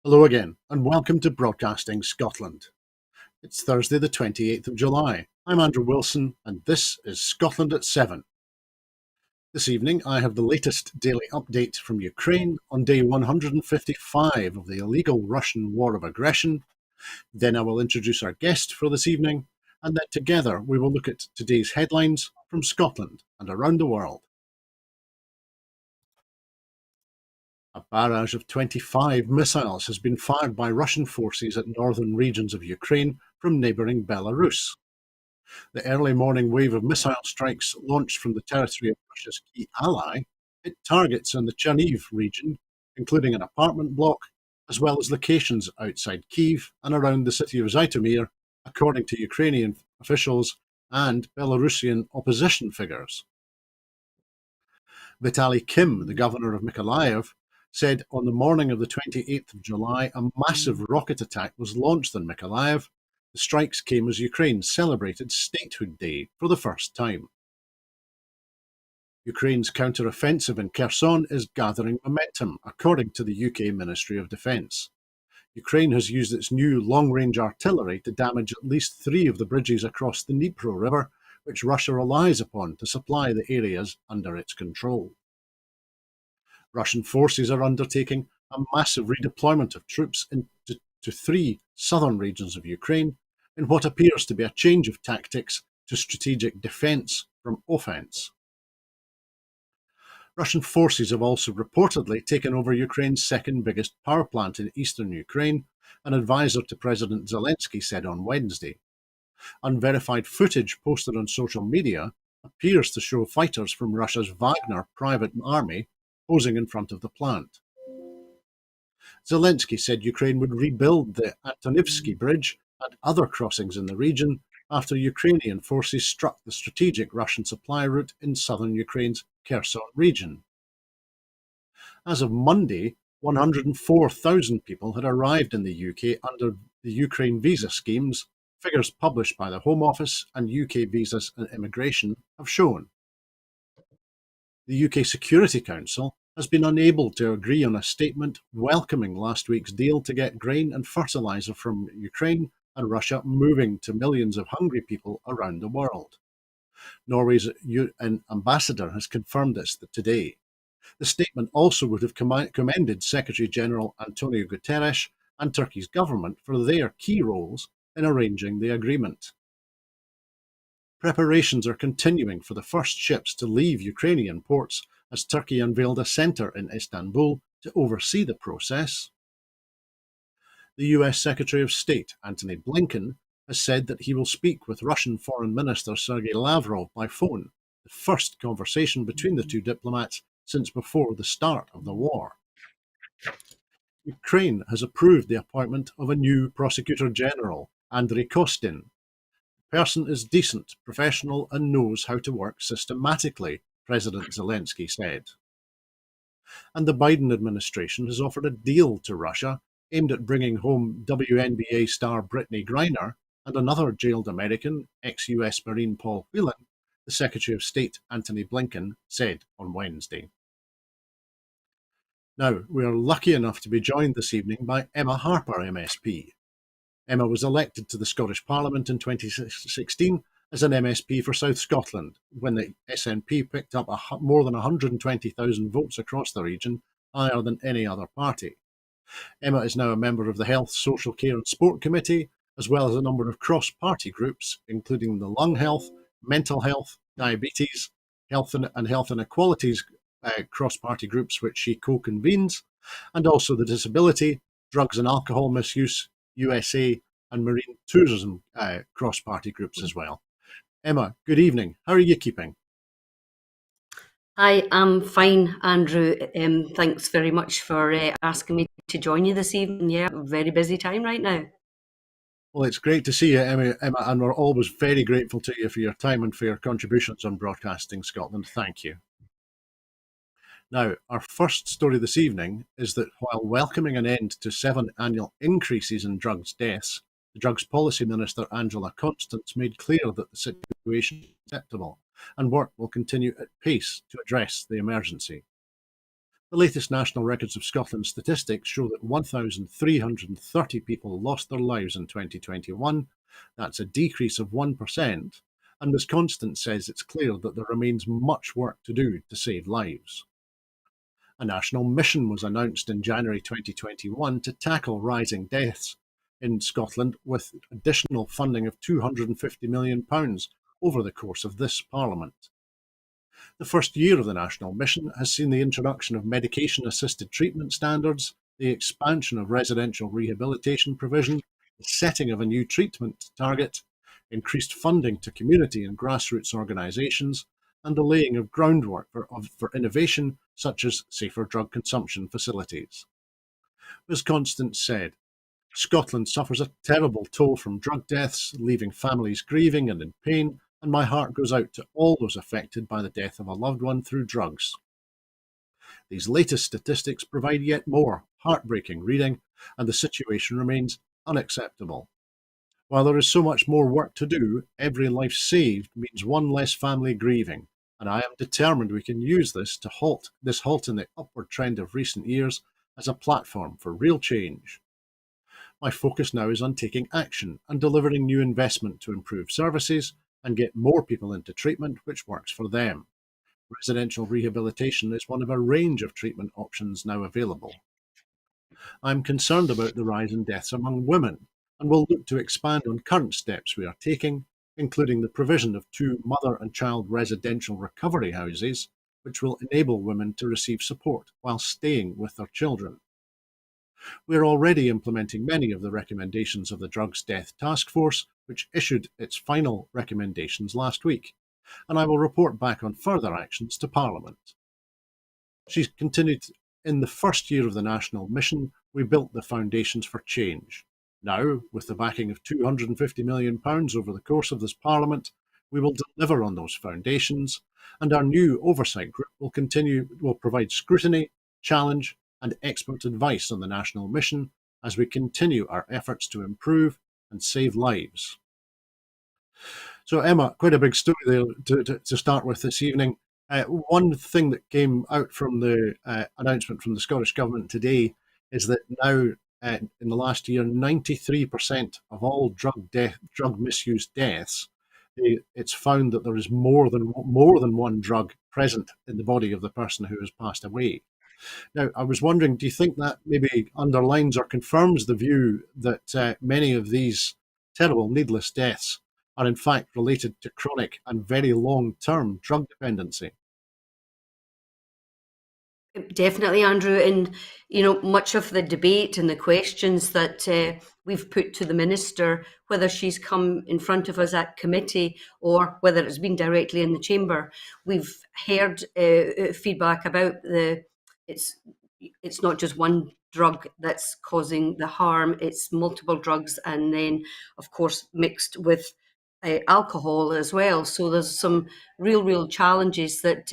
Hello again, and welcome to Broadcasting Scotland. It's Thursday, the 28th of July. I'm Andrew Wilson, and this is Scotland at 7. This evening, I have the latest daily update from Ukraine on day 155 of the illegal Russian war of aggression. Then I will introduce our guest for this evening, and then together we will look at today's headlines from Scotland and around the world. A barrage of 25 missiles has been fired by Russian forces at northern regions of Ukraine from neighbouring Belarus. The early morning wave of missile strikes launched from the territory of Russia's key ally hit targets in the Chernihiv region, including an apartment block, as well as locations outside Kyiv and around the city of Zhytomyr, according to Ukrainian officials and Belarusian opposition figures. Vitaly Kim, the governor of Mykolaiv, said on the morning of the 28th of July a massive rocket attack was launched in Mykolaiv. The strikes came as Ukraine celebrated Statehood Day for the first time. Ukraine's counter-offensive in Kherson is gathering momentum, according to the UK Ministry of Defence. Ukraine has used its new long-range artillery to damage at least 3 of the bridges across the Dnipro River, which Russia relies upon to supply the areas under its control. Russian forces are undertaking a massive redeployment of troops into 3 southern regions of Ukraine in what appears to be a change of tactics to strategic defence from offence. Russian forces have also reportedly taken over Ukraine's second biggest power plant in eastern Ukraine, an advisor to President Zelensky said on Wednesday. Unverified footage posted on social media appears to show fighters from Russia's Wagner private army posing in front of the plant. Zelensky said Ukraine would rebuild the Antonivsky Bridge and other crossings in the region after Ukrainian forces struck the strategic Russian supply route in southern Ukraine's Kherson region. As of Monday, 104,000 people had arrived in the UK under the Ukraine visa schemes, figures published by the Home Office and UK Visas and Immigration have shown. The UK Security Council has been unable to agree on a statement welcoming last week's deal to get grain and fertiliser from Ukraine and Russia moving to millions of hungry people around the world. Norway's ambassador has confirmed this today. The statement also would have commended Secretary-General Antonio Guterres and Turkey's government for their key roles in arranging the agreement. Preparations are continuing for the first ships to leave Ukrainian ports as Turkey unveiled a centre in Istanbul to oversee the process. The US Secretary of State, Antony Blinken, has said that he will speak with Russian Foreign Minister Sergei Lavrov by phone, the first conversation between the two diplomats since before the start of the war. Ukraine has approved the appointment of a new Prosecutor General, Andriy Kostin. The person is decent, professional, and knows how to work systematically, President Zelensky said. And the Biden administration has offered a deal to Russia aimed at bringing home WNBA star Brittany Griner and another jailed American, ex-US Marine Paul Whelan, the Secretary of State Antony Blinken said on Wednesday. Now, we are lucky enough to be joined this evening by Emma Harper, MSP. Emma was elected to the Scottish Parliament in 2016 as an MSP for South Scotland, when the SNP picked up more than 120,000 votes across the region, higher than any other party. Emma is now a member of the Health, Social Care and Sport Committee, as well as a number of cross-party groups, including the Lung Health, Mental Health, Diabetes, Health and Inequalities cross-party groups, which she co-convenes, and also the Disability, Drugs and Alcohol Misuse, USA, and Marine Tourism cross-party groups as well. Emma, good evening. How are you keeping? Hi, I'm fine, Andrew. Thanks very much for asking me to join you this evening. Yeah, very busy time right now. Well, it's great to see you, Emma, and we're always very grateful to you for your time and for your contributions on Broadcasting Scotland. Thank you. Now, our first story this evening is that while welcoming an end to 7 annual increases in drugs deaths, the Drugs Policy Minister Angela Constance made clear that the situation is acceptable and work will continue at pace to address the emergency. The latest National Records of Scotland statistics show that 1,330 people lost their lives in 2021. That's a decrease of 1%, and Ms Constant says it's clear that there remains much work to do to save lives. A national mission was announced in January 2021 to tackle rising deaths in Scotland with additional funding of £250 million over the course of this Parliament. The first year of the national mission has seen the introduction of medication-assisted treatment standards, the expansion of residential rehabilitation provision, the setting of a new treatment target, increased funding to community and grassroots organisations, and the laying of groundwork for innovation such as safer drug consumption facilities. As Constance said, Scotland suffers a terrible toll from drug deaths, leaving families grieving and in pain, and my heart goes out to all those affected by the death of a loved one through drugs. These latest statistics provide yet more heartbreaking reading, and the situation remains unacceptable. While there is so much more work to do, every life saved means one less family grieving, and I am determined we can use this to halt in the upward trend of recent years as a platform for real change. My focus now is on taking action and delivering new investment to improve services and get more people into treatment which works for them. Residential rehabilitation is one of a range of treatment options now available. I'm concerned about the rise in deaths among women and will look to expand on current steps we are taking, including the provision of 2 mother and child residential recovery houses, which will enable women to receive support while staying with their children. We're already implementing many of the recommendations of the Drugs Death Task Force, which issued its final recommendations last week, and I will report back on further actions to Parliament. She's continued, in the first year of the national mission, we built the foundations for change. Now, with the backing of £250 million over the course of this Parliament, we will deliver on those foundations, and our new oversight group will provide scrutiny, challenge, and expert advice on the national mission as we continue our efforts to improve and save lives. So, Emma, quite a big story there to start with this evening. One thing that came out from the announcement from the Scottish Government today is that now, in the last year, 93% of all drug misuse deaths, it's found that there is more than one drug present in the body of the person who has passed away. Now, I was wondering, do you think that maybe underlines or confirms the view that many of these terrible, needless deaths are in fact related to chronic and very long-term drug dependency? Definitely, Andrew. And, much of the debate and the questions that we've put to the Minister, whether she's come in front of us at committee or whether it's been directly in the chamber, we've heard feedback about it's not just one drug that's causing the harm, it's multiple drugs, and then, of course, mixed with alcohol as well. So there's some real challenges that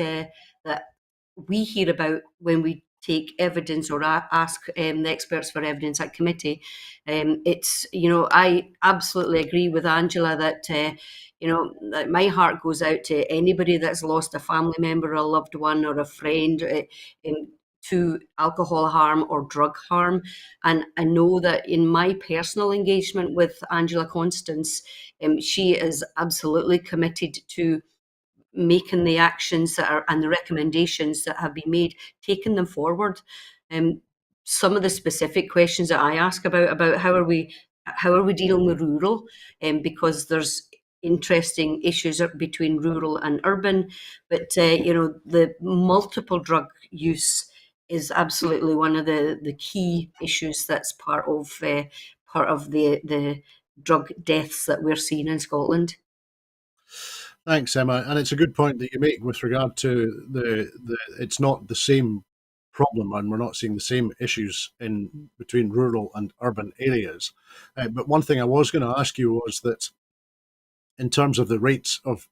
we hear about when we take evidence or ask the experts for evidence at committee. I absolutely agree with Angela that, that my heart goes out to anybody that's lost a family member, a loved one, or a friend to alcohol harm or drug harm. And I know that in my personal engagement with Angela Constance, she is absolutely committed to making the actions that are and the recommendations that have been made, taking them forward. Some of the specific questions that I ask about how are we dealing with rural, because there's interesting issues between rural and urban, but the multiple drug use is absolutely one of the key issues that's part of the drug deaths that we're seeing in Scotland. Thanks, Emma. And it's a good point that you make with regard to the it's not the same problem, and we're not seeing the same issues in between rural and urban areas. But one thing I was going to ask you was that in terms of the rates of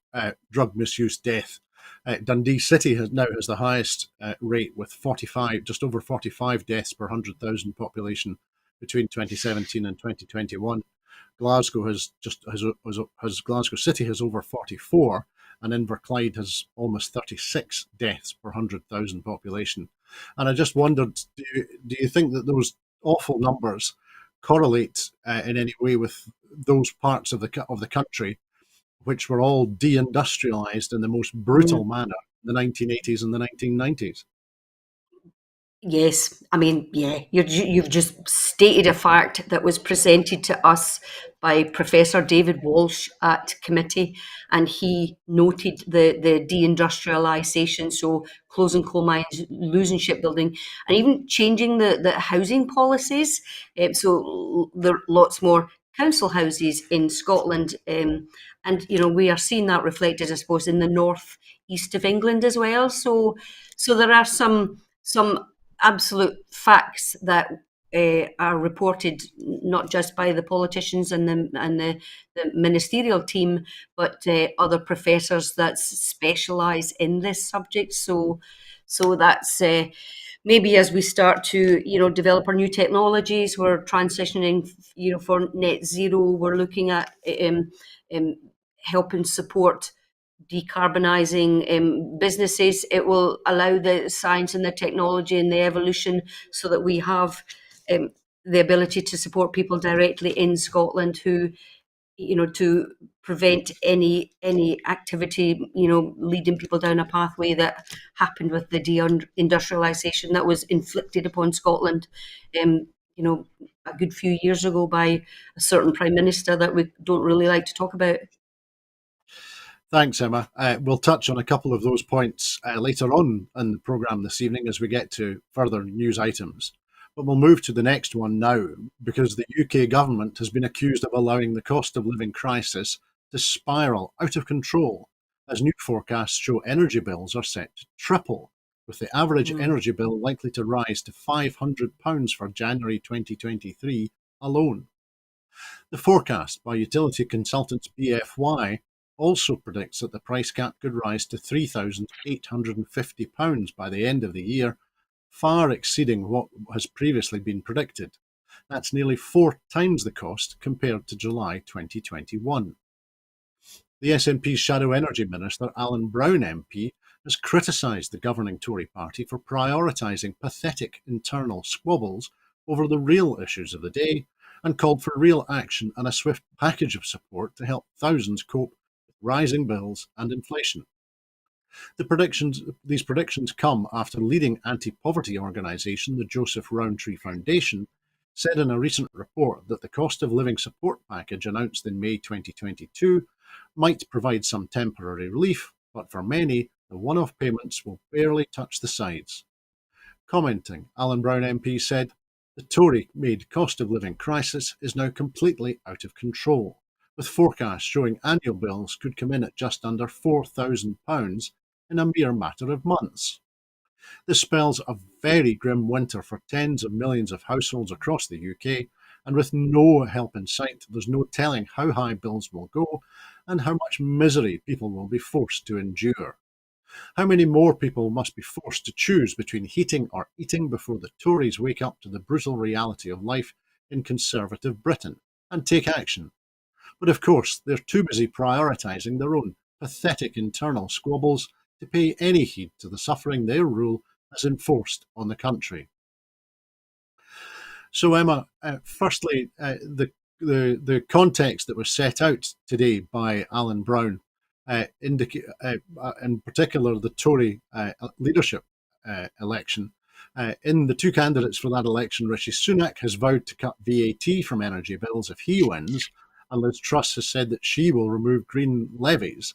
drug misuse death, Dundee City now has the highest rate with just over 45 deaths per 100,000 population between 2017 and 2021. Glasgow Glasgow City has over 44, and Inverclyde has almost 36 deaths per 100,000 population. And I just wondered, do you think that those awful numbers correlate in any way with those parts of the country which were all deindustrialized in the most brutal Mm. manner in the 1980s and the 1990s? Yes, I mean, yeah, you've just stated a fact that was presented to us by Professor David Walsh at committee, and he noted the deindustrialisation, so closing coal mines, losing shipbuilding, and even changing the housing policies. So there are lots more council houses in Scotland, and we are seeing that reflected, I suppose, in the north east of England as well. So there are some absolute facts that are reported not just by the politicians and the ministerial team, but other professors that specialise in this subject. So that's maybe as we start to develop our new technologies, we're transitioning for net zero. We're looking at um, helping support decarbonising businesses. It will allow the science and the technology and the evolution so that we have um, the ability to support people directly in Scotland who, to prevent any activity, leading people down a pathway that happened with the deindustrialisation that was inflicted upon Scotland, um, a good few years ago by a certain prime minister that we don't really like to talk about. Thanks, Emma. We'll touch on a couple of those points later on in the programme this evening as we get to further news items. But we'll move to the next one now because the UK government has been accused of allowing the cost of living crisis to spiral out of control as new forecasts show energy bills are set to triple, with the average Mm. energy bill likely to rise to £500 for January 2023 alone. The forecast by utility consultants BFY also predicts that the price cap could rise to £3,850 by the end of the year, far exceeding what has previously been predicted. That's nearly 4 times the cost compared to July 2021. The SNP's Shadow Energy Minister, Alan Brown MP, has criticised the governing Tory party for prioritising pathetic internal squabbles over the real issues of the day and called for real action and a swift package of support to help thousands cope with rising bills and inflation. These predictions come after leading anti-poverty organisation, the Joseph Rowntree Foundation, said in a recent report that the cost of living support package announced in May 2022 might provide some temporary relief, but for many, the one-off payments will barely touch the sides. Commenting, Alan Brown MP said, "The Tory-made cost of living crisis is now completely out of control, with forecasts showing annual bills could come in at just under £4,000 in a mere matter of months. This spells a very grim winter for tens of millions of households across the UK, and with no help in sight, there's no telling how high bills will go and how much misery people will be forced to endure. How many more people must be forced to choose between heating or eating before the Tories wake up to the brutal reality of life in Conservative Britain and take action? But of course, they're too busy prioritising their own pathetic internal squabbles to pay any heed to the suffering their rule has enforced on the country." So, Emma, firstly, the context that was set out today by Alan Brown, in particular the Tory leadership election. In the two candidates for that election, Rishi Sunak has vowed to cut VAT from energy bills if he wins, and Liz Truss has said that she will remove green levies.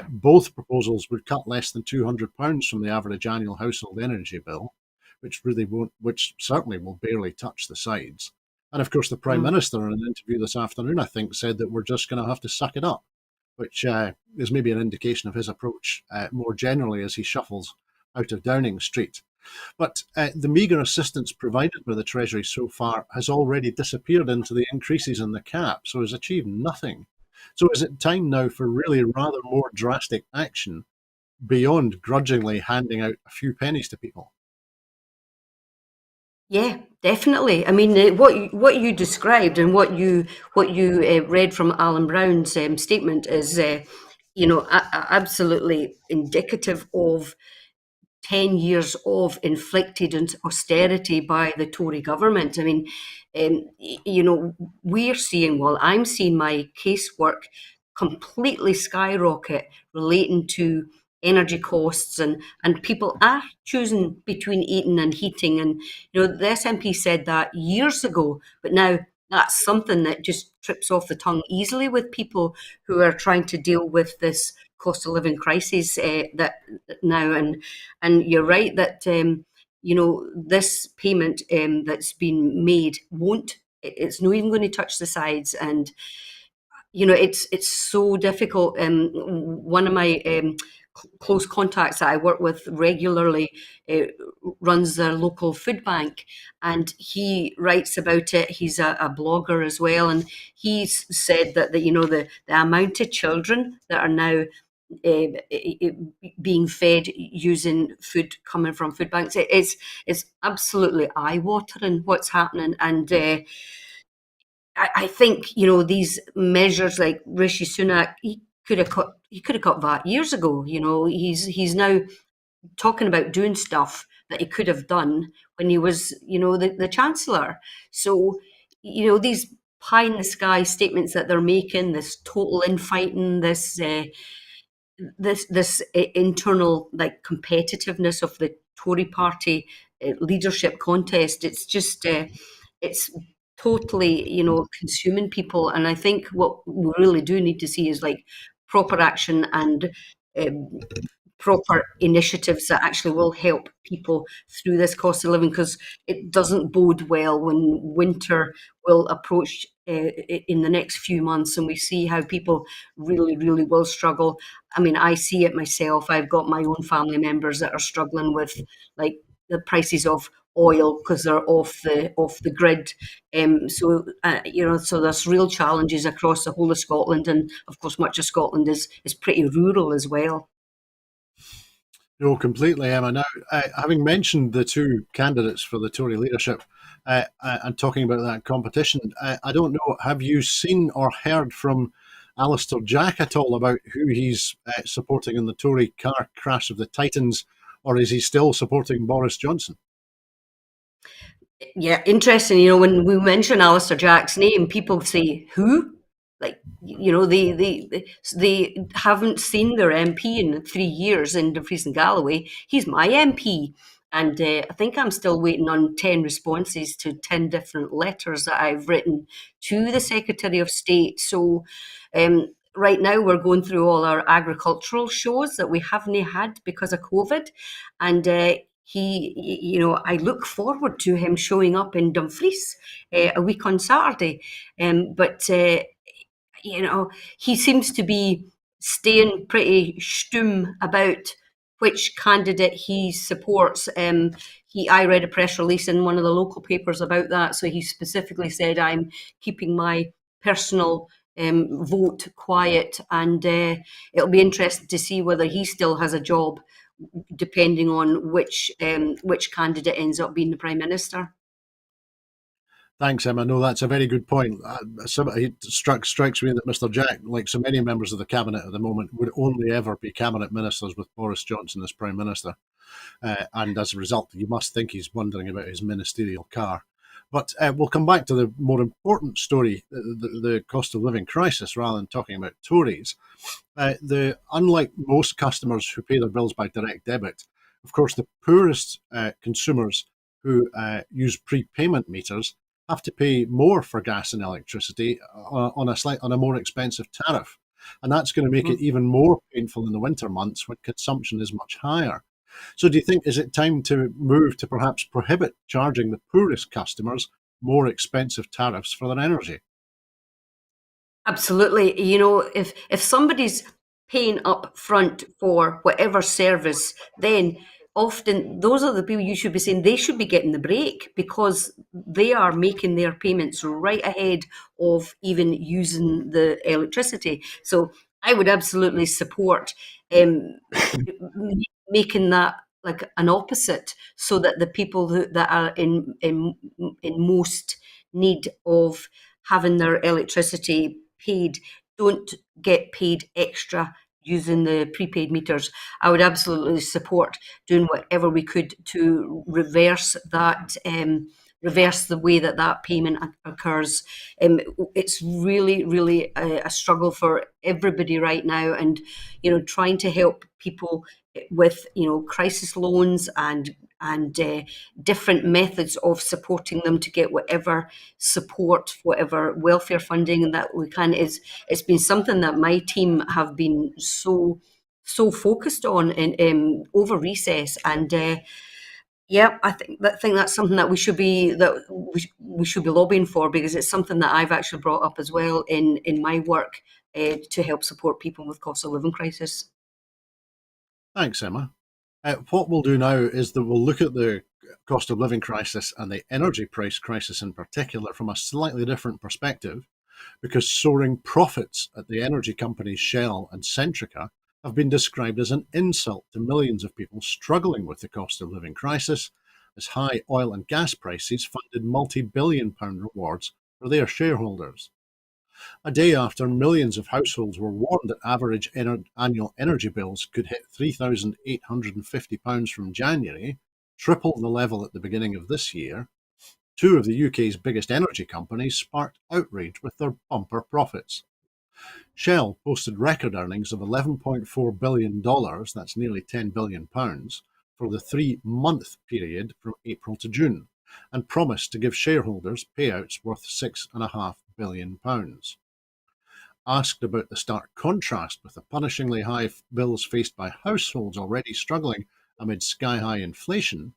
Both proposals would cut less than £200 from the average annual household energy bill, which certainly will barely touch the sides. And of course, the Prime Mm. Minister, in an interview this afternoon, I think, said that we're just going to have to suck it up, which is maybe an indication of his approach more generally as he shuffles out of Downing Street. But the meagre assistance provided by the Treasury so far has already disappeared into the increases in the cap, so has achieved nothing. So is it time now for really rather more drastic action beyond grudgingly handing out a few pennies to people? Yeah, definitely. I mean, what you described and what you read from Alan Brown's statement is, absolutely indicative of 10 years of inflicted austerity by the Tory government. I mean, we're seeing, well, I'm seeing my casework completely skyrocket relating to energy costs, and people are choosing between eating and heating. And the SNP said that years ago, but now that's something that just trips off the tongue easily with people who are trying to deal with this cost of living crisis that now. And you're right that this payment that's been made won't. It's not even going to touch the sides, and it's so difficult. One of my close contacts that I work with regularly uh, runs a local food bank, and he writes about it. He's a blogger as well, and he's said that the amount of children that are now being fed using food coming from food banks, it's absolutely eye watering what's happening. And I think these measures, like Rishi Sunak, he could have cut VAT years ago. He's now talking about doing stuff that he could have done when he was the chancellor. So these pie in the sky statements that they're making, this total infighting, this internal like competitiveness of the Tory party leadership contest. It's just it's totally consuming people. And I think what we really do need to see is like proper action and um, proper initiatives that actually will help people through this cost of living, because it doesn't bode well when winter will approach in the next few months, and we see how people really, really will struggle. I mean, I see it myself. I've got my own family members that are struggling with like the prices of oil because they're off the grid. So there's real challenges across the whole of Scotland, and of course, much of Scotland is pretty rural as well. No, completely, Emma. Now, having mentioned the two candidates for the Tory leadership and talking about that competition, I don't know, have you seen or heard from Alistair Jack at all about who he's supporting in the Tory car crash of the Titans, or is he still supporting Boris Johnson? Yeah, interesting. When we mention Alistair Jack's name, people say, "Who?" Like, they haven't seen their MP in 3 years in Dumfries and Galloway. He's my MP. And I think I'm still waiting on 10 responses to 10 different letters that I've written to the Secretary of State. So right now we're going through all our agricultural shows that we haven't had because of COVID. And I look forward to him showing up in Dumfries a week on Saturday. But he seems to be staying pretty stum about which candidate he supports. I read a press release in one of the local papers about that. So he specifically said, "I'm keeping my personal vote quiet," and it'll be interesting to see whether he still has a job, depending on which candidate ends up being the prime minister. Thanks, Emma. No, that's a very good point. It strikes me that Mr. Jack, like so many members of the cabinet at the moment, would only ever be cabinet ministers with Boris Johnson as prime minister. And as a result, you must think he's wondering about his ministerial car. But we'll come back to the more important story, the cost of living crisis, rather than talking about Tories. Unlike most customers who pay their bills by direct debit, of course, the poorest consumers who use prepayment meters have to pay more for gas and electricity on a more expensive tariff, and that's going to make it even more painful in the winter months when consumption is much higher. So, do you think is it time to move to perhaps prohibit charging the poorest customers more expensive tariffs for their energy? Absolutely. If somebody's paying up front for whatever service, then often those are the people you should be saying they should be getting the break, because they are making their payments right ahead of even using the electricity. So I would absolutely support um, making that like an opposite, so that the people that are in most need of having their electricity paid don't get paid extra using the prepaid meters, I would absolutely support doing whatever we could to reverse that. Reverse the way that that payment occurs. It's really, really a struggle for everybody right now, and trying to help people with crisis loans and different methods of supporting them to get whatever support, whatever welfare funding that we can. It's been something that my team have been so focused on in over recess, and yeah, I think that's something that we should be lobbying for, because it's something that I've actually brought up as well in my work to help support people with cost of living crisis. Thanks, Emma. What we'll do now is that we'll look at the cost of living crisis and the energy price crisis in particular from a slightly different perspective, because soaring profits at the energy companies Shell and Centrica have been described as an insult to millions of people struggling with the cost of living crisis, as high oil and gas prices funded multi-billion-pound rewards for their shareholders. A day after millions of households were warned that average annual energy bills could hit £3,850 from January, triple the level at the beginning of this year, two of the UK's biggest energy companies sparked outrage with their bumper profits. Shell posted record earnings of $11.4 billion, that's nearly £10 billion, for the 3-month period from April to June, and promised to give shareholders payouts worth £6.5 billion. Asked about the stark contrast with the punishingly high bills faced by households already struggling amid sky-high inflation,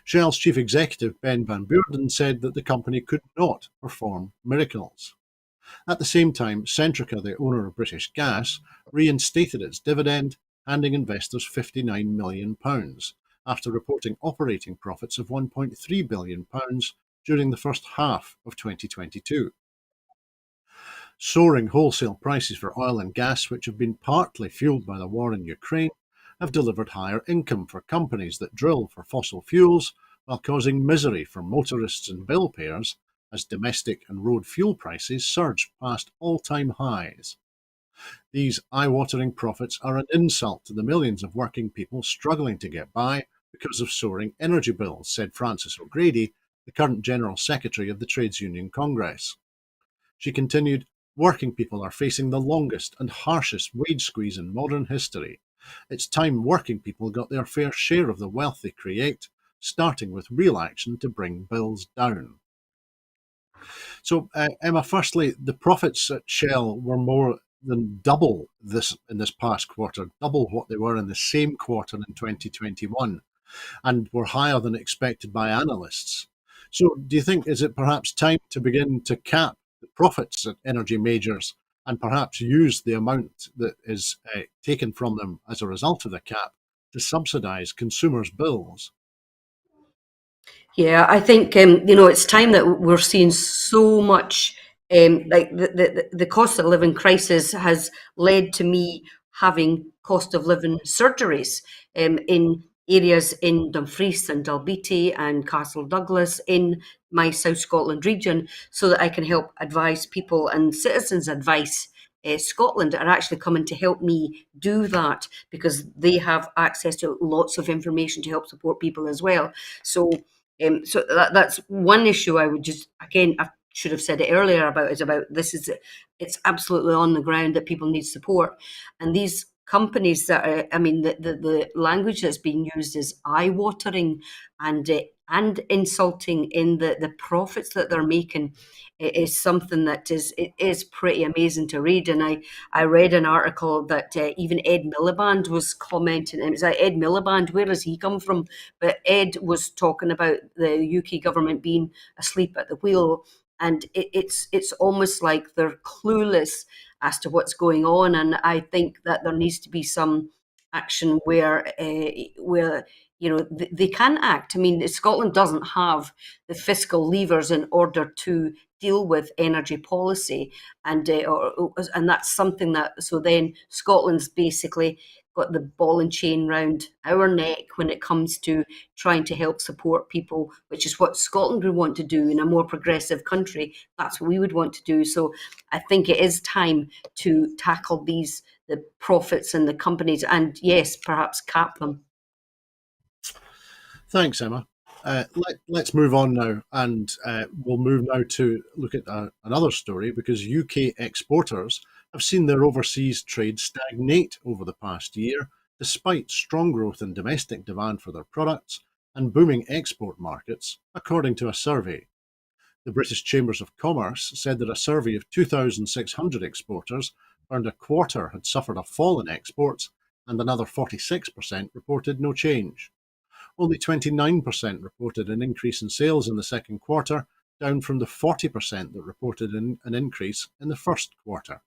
Shell's chief executive Ben van Beurden said that the company could not perform miracles. At the same time, Centrica, the owner of British Gas, reinstated its dividend, handing investors £59 million, after reporting operating profits of £1.3 billion during the first half of 2022. Soaring wholesale prices for oil and gas, which have been partly fueled by the war in Ukraine, have delivered higher income for companies that drill for fossil fuels, while causing misery for motorists and bill payers as domestic and road fuel prices surge past all-time highs. These eye-watering profits are an insult to the millions of working people struggling to get by because of soaring energy bills, said Frances O'Grady, the current General Secretary of the Trades Union Congress. She continued, "Working people are facing the longest and harshest wage squeeze in modern history. It's time working people got their fair share of the wealth they create, starting with real action to bring bills down." So, Emma, firstly, the profits at Shell were more than double this in this past quarter, double what they were in the same quarter in 2021, and were higher than expected by analysts. So, do you think is it perhaps time to begin to cap the profits at energy majors and perhaps use the amount that is taken from them as a result of the cap to subsidise consumers' bills? Yeah, I think it's time that we're seeing so much. Like the cost of living crisis has led to me having cost of living surgeries in areas in Dumfries and Dalbeattie and Castle Douglas in my South Scotland region, so that I can help advise people, and Citizens Advice Scotland are actually coming to help me do that, because they have access to lots of information to help support people as well. So that's one issue I would just, again, I should have said it earlier about, is about this is it's absolutely on the ground that people need support. And these companies that are, I mean, the language that's being used is eye-watering and insulting in the profits that they're making. It is something that is pretty amazing to read. And I read an article that even Ed Miliband was commenting. And it was like, Ed Miliband, where does he come from? But Ed was talking about the UK government being asleep at the wheel, and it's almost like they're clueless as to what's going on. And I think that there needs to be some action where they can act. I mean, Scotland doesn't have the fiscal levers in order to deal with energy policy, and that's something that, so then Scotland's basically got the ball and chain round our neck when it comes to trying to help support people, which is what Scotland would want to do in a more progressive country. That's what we would want to do. So I think it is time to tackle the profits in the companies, and yes, perhaps cap them. Thanks, Emma. Let's move on now, and we'll move now to look at another story because UK exporters have seen their overseas trade stagnate over the past year, despite strong growth in domestic demand for their products and booming export markets, according to a survey. The British Chambers of Commerce said that a survey of 2,600 exporters found a quarter had suffered a fall in exports, and another 46% reported no change. Only 29% reported an increase in sales in the second quarter, down from the 40% that reported an increase in the first quarter.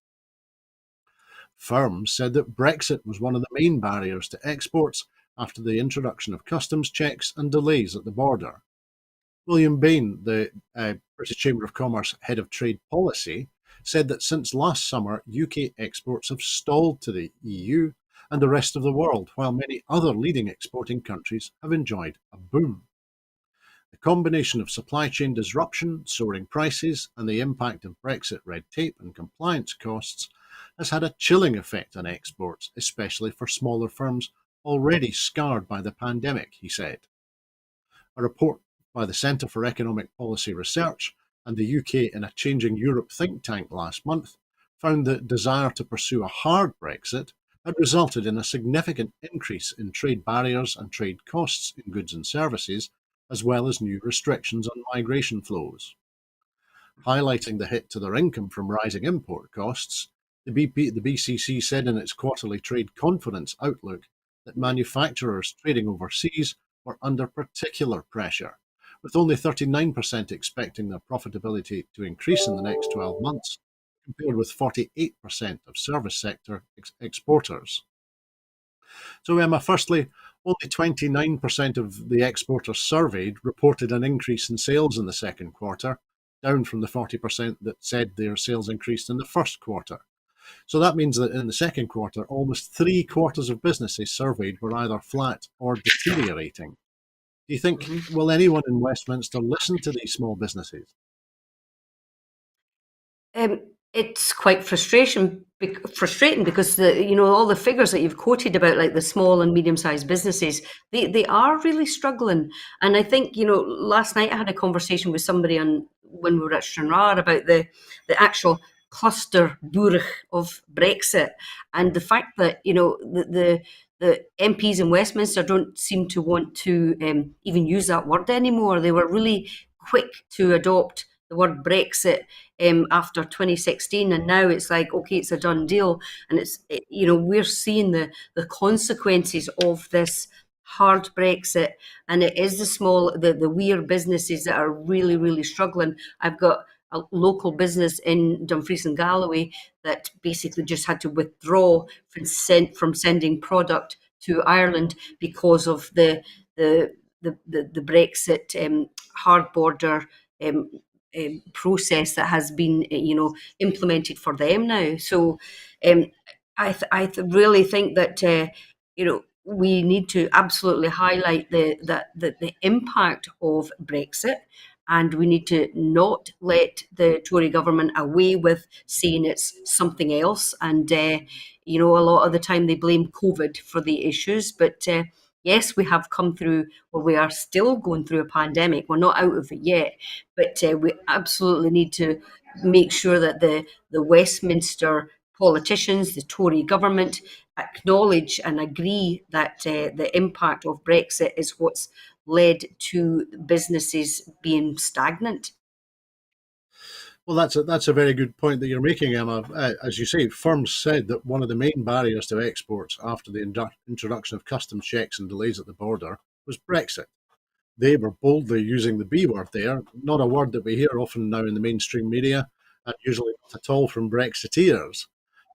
Firms said that Brexit was one of the main barriers to exports after the introduction of customs checks and delays at the border. William Bain, the British Chamber of Commerce head of trade policy, said that since last summer, UK exports have stalled to the EU and the rest of the world, while many other leading exporting countries have enjoyed a boom. The combination of supply chain disruption, soaring prices, and the impact of Brexit red tape and compliance costs has had a chilling effect on exports, especially for smaller firms already scarred by the pandemic, he said. A report by the Centre for Economic Policy Research and the UK in a Changing Europe think tank last month found that desire to pursue a hard Brexit had resulted in a significant increase in trade barriers and trade costs in goods and services, as well as new restrictions on migration flows. Highlighting the hit to their income from rising import costs, the BCC said in its quarterly trade confidence outlook that manufacturers trading overseas were under particular pressure, with only 39% expecting their profitability to increase in the next 12 months, compared with 48% of service sector exporters. So, Emma, firstly, only 29% of the exporters surveyed reported an increase in sales in the second quarter, down from the 40% that said their sales increased in the first quarter. So that means that in the second quarter, almost three quarters of businesses surveyed were either flat or deteriorating. Do you think, Mhm. will anyone in Westminster listen to these small businesses? Um, it's quite frustrating because all the figures that you've quoted about, like the small and medium-sized businesses, they are really struggling. And I think last night I had a conversation with somebody on when we were at Stranraer about the actual cluster burch of Brexit, and the fact that the MPs in Westminster don't seem to want to even use that word anymore. They were really quick to adopt the word Brexit after 2016, and now it's like, okay, it's a done deal, and we're seeing the consequences of this hard Brexit, and it is the weird businesses that are really, really struggling. I've got a local business in Dumfries and Galloway that basically just had to withdraw from sending product to Ireland because of the Brexit hard border um, process that has been implemented for them now. So um, really think that we need to absolutely highlight the impact of Brexit, and we need to not let the Tory government away with saying it's something else. And a lot of the time they blame COVID for the issues, but yes, we have come through, or we are still going through a pandemic. We're not out of it yet, but we absolutely need to make sure that the Westminster politicians, the Tory government, acknowledge and agree that the impact of Brexit is what's led to businesses being stagnant. Well, that's a very good point that you're making, Emma. As you say, firms said that one of the main barriers to exports after the introduction of customs checks and delays at the border was Brexit. They were boldly using the B word there, not a word that we hear often now in the mainstream media, and usually not at all from Brexiteers.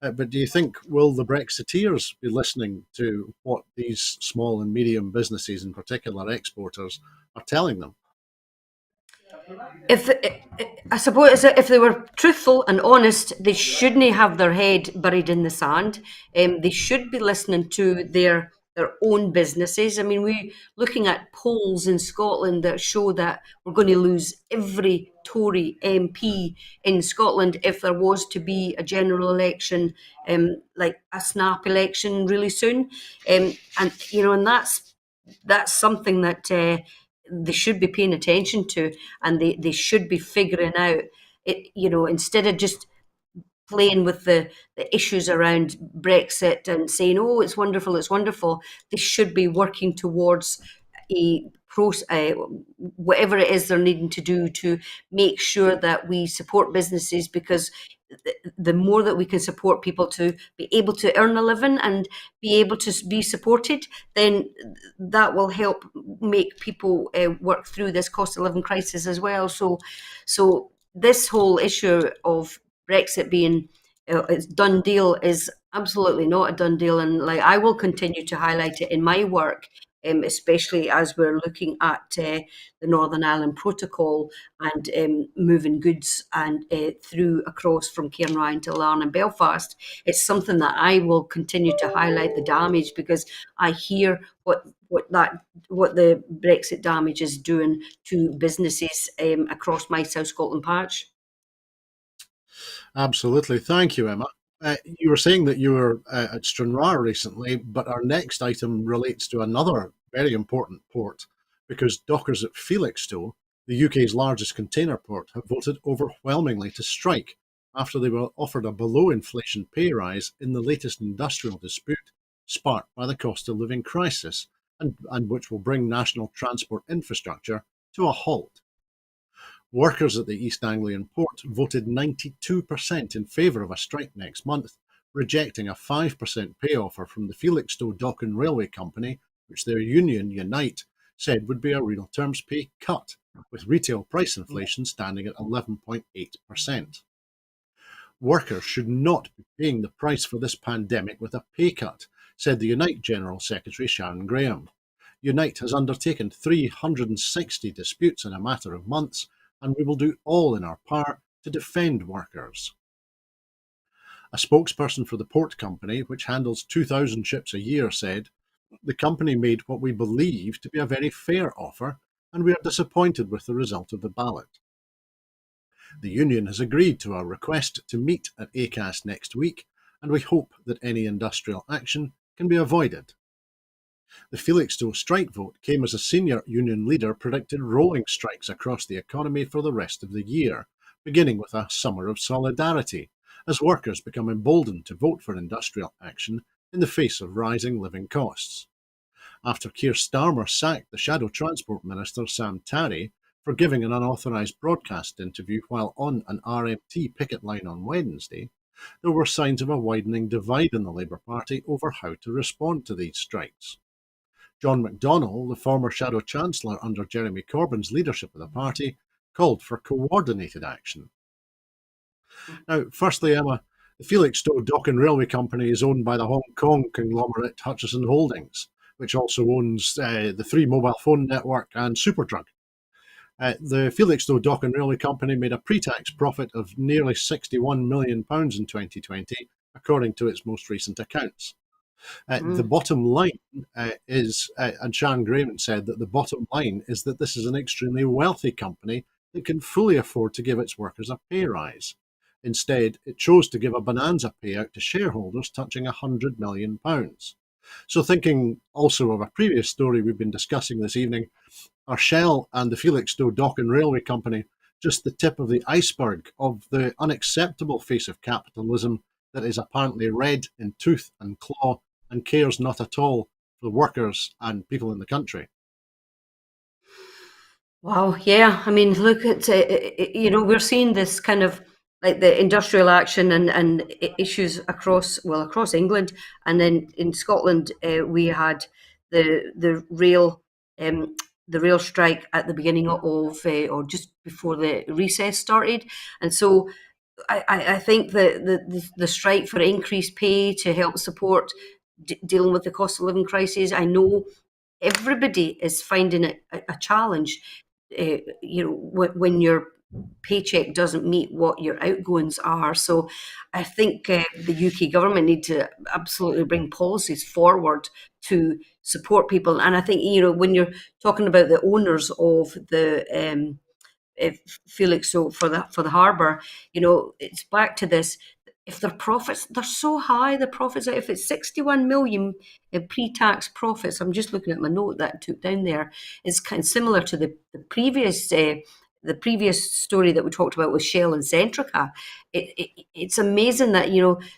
But do you think, will the Brexiteers be listening to what these small and medium businesses, in particular exporters, are telling them? If I suppose if they were truthful and honest, they shouldn't have their head buried in the sand. They should be listening to their own businesses. I mean, we looking at polls in Scotland that show that we're going to lose every Tory MP in Scotland if there was to be a general election, like a snap election really soon. And and that's something that they should be paying attention to, and they should be figuring out it. Instead of just playing with the issues around Brexit and saying, "Oh, it's wonderful." They should be working towards a whatever it is they're needing to do to make sure that we support businesses, because the more that we can support people to be able to earn a living and be able to be supported, then that will help make people work through this cost of living crisis as well. So this whole issue of Brexit being it's done deal is absolutely not a done deal, and like I will continue to highlight it in my work, especially as we're looking at the Northern Ireland Protocol and moving goods and through across from Cairnryan to Larne and Belfast. It's something that I will continue to highlight the damage, because I hear what the Brexit damage is doing to businesses across my South Scotland patch. Absolutely. Thank you, Emma. You were saying that you were at Stranraer recently, but our next item relates to another very important port, because dockers at Felixstowe, the UK's largest container port, have voted overwhelmingly to strike after they were offered a below inflation pay rise in the latest industrial dispute sparked by the cost of living crisis, and which will bring national transport infrastructure to a halt. Workers at the East Anglian port voted 92% in favour of a strike next month, rejecting a 5% pay offer from the Felixstowe Dock and Railway Company, which their union, Unite, said would be a real terms pay cut, with retail price inflation standing at 11.8%. Workers should not be paying the price for this pandemic with a pay cut, said the Unite General Secretary Sharon Graham. Unite has undertaken 360 disputes in a matter of months, and we will do all in our power to defend workers. A spokesperson for the port company, which handles 2,000 ships a year, said, "The company made what we believe to be a very fair offer, and we are disappointed with the result of the ballot." The union has agreed to our request to meet at ACAS next week, and we hope that any industrial action can be avoided. The Felixstowe strike vote came as a senior union leader predicted rolling strikes across the economy for the rest of the year, beginning with a summer of solidarity, as workers become emboldened to vote for industrial action in the face of rising living costs. After Keir Starmer sacked the Shadow Transport Minister Sam Tarry for giving an unauthorised broadcast interview while on an RMT picket line on Wednesday, there were signs of a widening divide in the Labour Party over how to respond to these strikes. John McDonnell, the former Shadow Chancellor under Jeremy Corbyn's leadership of the party, called for coordinated action. Now, firstly, Emma, the Felixstowe Dock and Railway Company is owned by the Hong Kong conglomerate Hutchison Holdings, which also owns the Three mobile phone network and Superdrug. The Felixstowe Dock and Railway Company made a pre-tax profit of nearly £61 million in 2020, according to its most recent accounts. The bottom line is, and Sharon Graham said that the bottom line is that this is an extremely wealthy company that can fully afford to give its workers a pay rise. Instead, it chose to give a bonanza payout to shareholders touching £100 million. So, thinking also of a previous story we've been discussing this evening, are Shell and the Felixstowe Dock and Railway Company just the tip of the iceberg of the unacceptable face of capitalism that is apparently red in tooth and claw and cares not at all for workers and people in the country? Wow, yeah. I mean, look at we're seeing this kind of like the industrial action and issues across England, and then in Scotland we had the um, the rail strike at the beginning of or just before the recess started, and so I think the strike for increased pay to help support dealing with the cost of living crisis. I know everybody is finding it a challenge. When your paycheck doesn't meet what your outgoings are. So I think the UK government need to absolutely bring policies forward to support people. And I think when you're talking about the owners of Felix. So for the harbour, it's back to this. If their profits, they're so high, the profits, if it's 61 million in pre-tax profits, I'm just looking at my note that I took down there, it's kind of similar to the previous story that we talked about with Shell and Centrica. It's amazing that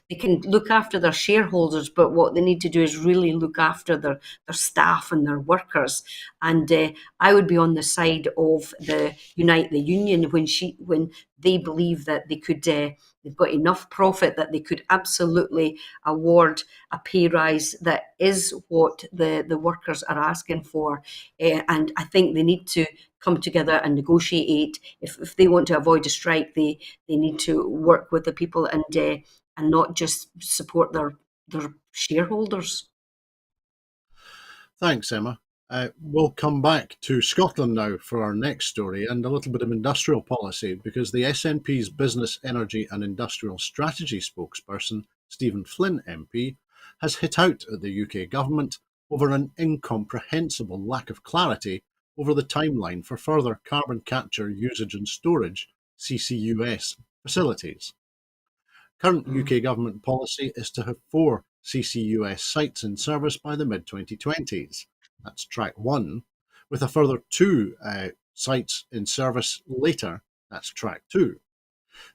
they can look after their shareholders, but what they need to do is really look after their staff and their workers. And I would be on the side of the Unite the Union when they believe that they could. They've got enough profit that they could absolutely award a pay rise that is what the workers are asking for. And I think they need to come together and negotiate. If they want to avoid a strike, they need to work with the people and not just support their shareholders. Thanks, Emma. We'll come back to Scotland now for our next story and a little bit of industrial policy, because the SNP's Business, Energy and Industrial Strategy spokesperson, Stephen Flynn MP, has hit out at the UK government over an incomprehensible lack of clarity over the timeline for further carbon capture, usage and storage CCUS facilities. Current UK government policy is to have 4 CCUS sites in service by the mid-2020s. That's track 1, with a further 2 sites in service later. That's track 2.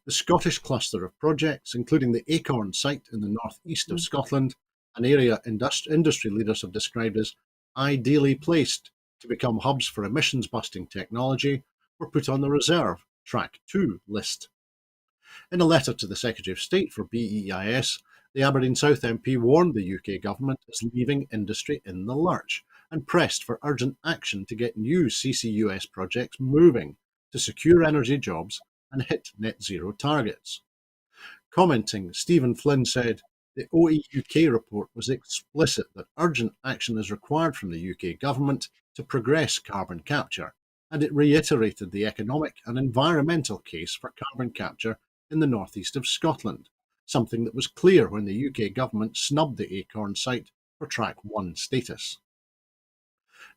The Scottish cluster of projects, including the Acorn site in the northeast of Scotland, an area industry leaders have described as ideally placed to become hubs for emissions-busting technology, were put on the reserve track 2 list. In a letter to the Secretary of State for BEIS, the Aberdeen South MP warned the UK government is leaving industry in the lurch and pressed for urgent action to get new CCUS projects moving to secure energy jobs and hit net zero targets. Commenting, Stephen Flynn said, the OEUK report was explicit that urgent action is required from the UK government to progress carbon capture, and it reiterated the economic and environmental case for carbon capture in the northeast of Scotland, something that was clear when the UK government snubbed the Acorn site for track 1 status.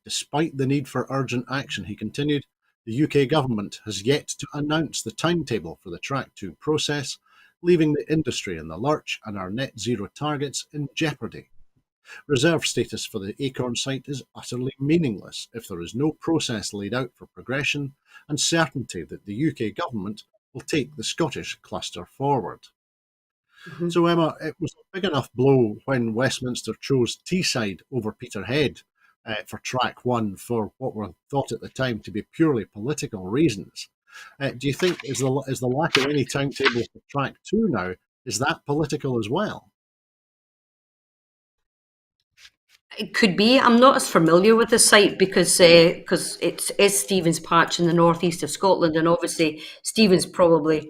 Despite the need for urgent action, he continued, the UK government has yet to announce the timetable for the track 2 process, leaving the industry in the lurch and our net zero targets in jeopardy. Reserve status for the Acorn site is utterly meaningless if there is no process laid out for progression and certainty that the UK government will take the Scottish cluster forward. Mhm. So, Emma, it was a big enough blow when Westminster chose Teesside over Peterhead for track 1 for what were thought at the time to be purely political reasons. Do you think is the lack of any timetable for track 2 now, is that political as well? It could be. I'm not as familiar with the site because it's Stephen's patch in the northeast of Scotland, and obviously Stephen's probably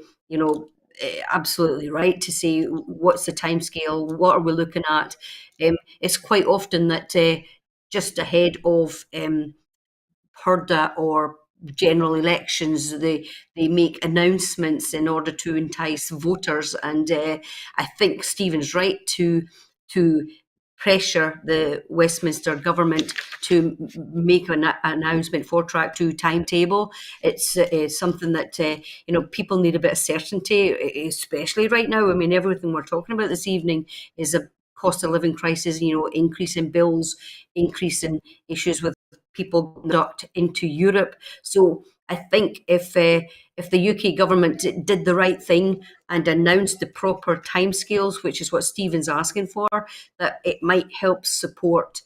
absolutely right to say what's the timescale, what are we looking at. It's quite often that just ahead of Purda or general elections, they make announcements in order to entice voters, and I think Stephen's right to pressure the Westminster government to make an announcement for track 2 timetable. It's something that people need a bit of certainty, especially right now. I mean, everything we're talking about this evening is a cost of living crisis, increase in bills, increase in issues with people conduct into Europe. So I think if the UK government did the right thing and announced the proper timescales, which is what Stephen's asking for, that it might help support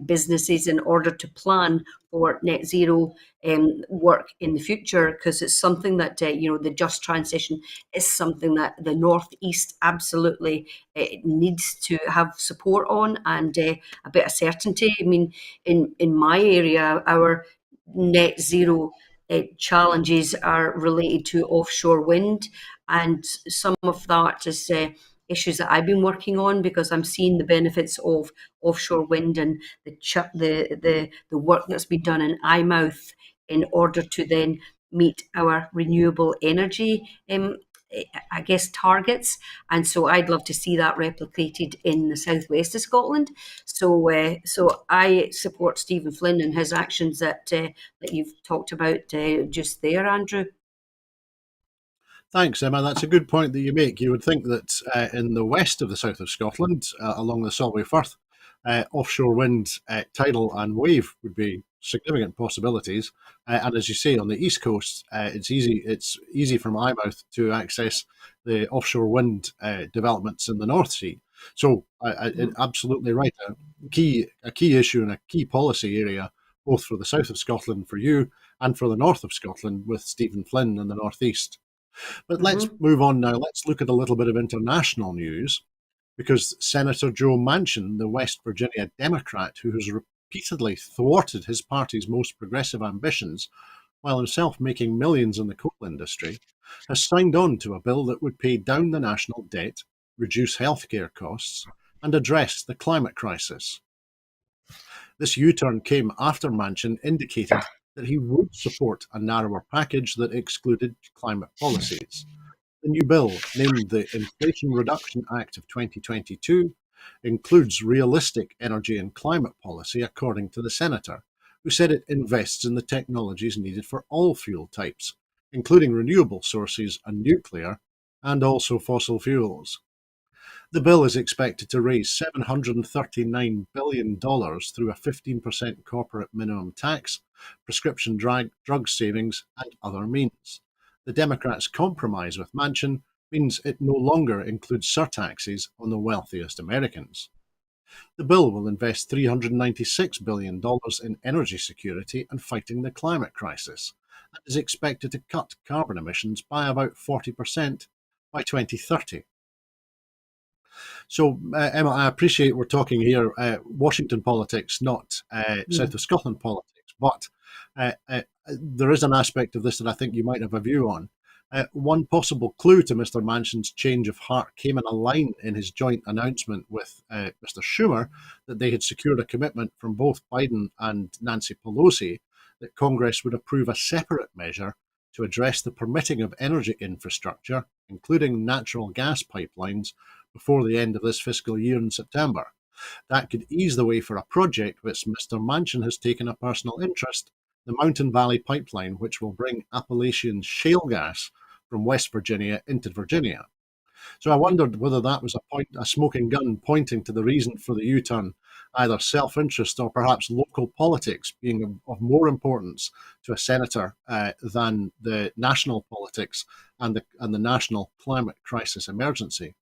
businesses in order to plan for net zero work in the future, because it's something that the just transition is something that the northeast absolutely needs to have support on, and a bit of certainty. I mean, in my area, our net zero challenges are related to offshore wind, and some of that is issues that I've been working on because I'm seeing the benefits of offshore wind and the work that's been done in Eyemouth in order to then meet our renewable energy I guess, targets. And so I'd love to see that replicated in the southwest of Scotland. So I support Stephen Flynn and his actions that you've talked about just there, Andrew. Thanks, Emma. That's a good point that you make. You would think that in the west of the south of Scotland, along the Solway Firth, offshore wind, tidal, and wave would be significant possibilities. And as you say, on the east coast, it's easy. It's easy from Eyemouth to access the offshore wind developments in the North Sea. So, Mhm. absolutely right. A key issue and a key policy area, both for the south of Scotland for you and for the north of Scotland with Stephen Flynn in the northeast. But let's Mhm. move on now. Let's look at a little bit of international news because Senator Joe Manchin, the West Virginia Democrat who has repeatedly thwarted his party's most progressive ambitions while himself making millions in the coal industry, has signed on to a bill that would pay down the national debt, reduce healthcare costs, and address the climate crisis. This U turn came after Manchin indicated that he would support a narrower package that excluded climate policies. The new bill, named the Inflation Reduction Act of 2022, includes realistic energy and climate policy, according to the senator, who said it invests in the technologies needed for all fuel types, including renewable sources and nuclear, and also fossil fuels. The bill is expected to raise $739 billion through a 15% corporate minimum tax, prescription drug savings, and other means. The Democrats' compromise with Manchin means it no longer includes surtaxes on the wealthiest Americans. The bill will invest $396 billion in energy security and fighting the climate crisis, and is expected to cut carbon emissions by about 40% by 2030. So, Emma, I appreciate we're talking here Washington politics, not South Mm. of Scotland politics, but there is an aspect of this that I think you might have a view on. One possible clue to Mr. Manchin's change of heart came in a line in his joint announcement with Mr. Schumer that they had secured a commitment from both Biden and Nancy Pelosi that Congress would approve a separate measure to address the permitting of energy infrastructure, including natural gas pipelines, before the end of this fiscal year in September. That could ease the way for a project which Mr. Manchin has taken a personal interest, the Mountain Valley Pipeline, which will bring Appalachian shale gas from West Virginia into Virginia. So I Mhm. wondered whether that was a smoking gun pointing to the reason for the U-turn, either self-interest or perhaps local politics being of more importance to a senator than the national politics and the national climate crisis emergency.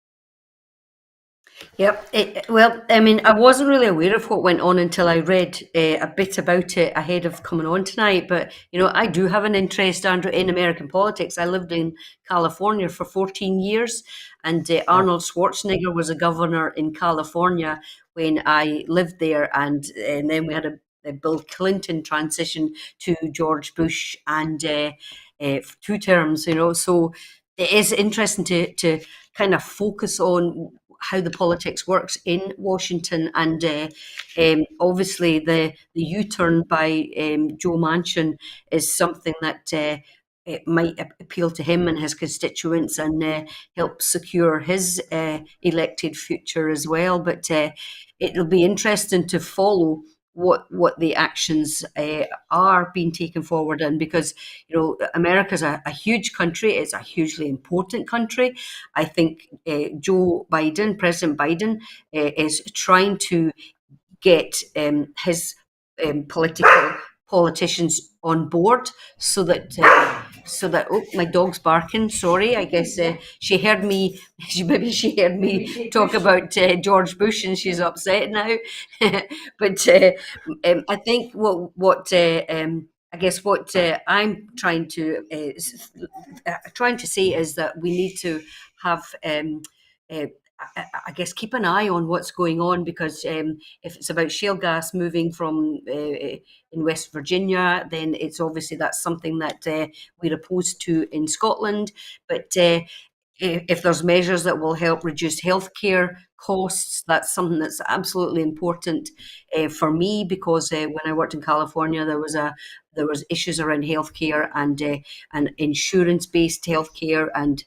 Yep. Well, I mean, I wasn't really aware of what went on until I read a bit about it ahead of coming on tonight. But, I do have an interest, Andrew, in American politics. I lived in California for 14 years, and Oh, Arnold Schwarzenegger was a governor in California when I lived there. And then we had a Bill Clinton transition to George Bush and 2 terms, So it is interesting to kind of focus on how the politics works in Washington, and obviously the U-turn by Joe Manchin is something that it might appeal to him and his constituents and help secure his elected future as well. But it'll be interesting to follow what the actions are being taken forward in, because America's a huge country. It's a hugely important country. I think President Biden, is trying to get his political politicians on board so that oh, my dog's barking. Sorry, I guess she heard me. Maybe she heard me talk about George Bush and she's upset now. But I think I guess what I'm trying to say is that we need to have uh, I guess keep an eye on what's going on, because if it's about shale gas moving from in West Virginia, then it's obviously that's something that we're opposed to in Scotland. But if there's measures that will help reduce healthcare costs, that's something that's absolutely important for me, because when I worked in California, there was issues around healthcare and insurance-based healthcare and